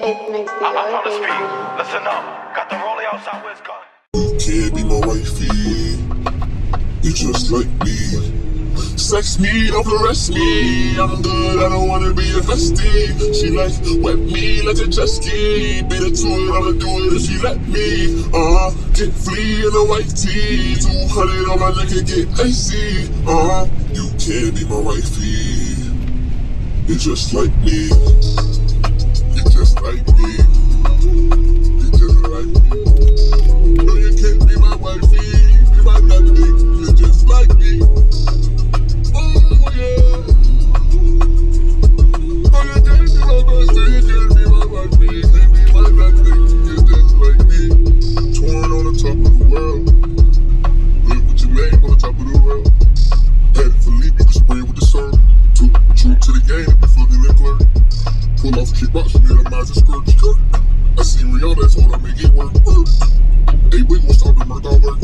I'm on the speed. Listen up. Got the rollie outside where it's gone. You can't be my wifey. You just like me. Sex me, don't caress me. I'm good, I don't wanna be a bestie. She like wet me like a jet ski. Beat her to it, I'ma do it if she let me. Get flea in a white tee. 200 on my neck and get icy. You can't be my wifey. You just like me. You just like me. You just like me. No, you can't be my wifey. Be my nothing. You just like me. Oh yeah. No, you can't be my bestie. You can't be my wifey. You can't be my nothing. You just like me. Torn on the top of the world. Look what you made on the top of the world. Had it for leap, you can spray with the sun. True to the game, if you fully Leclerc. Pull off a kickbox and then a magic skirt. I see Rihanna, told her make it work. Hey, we was talking about all work.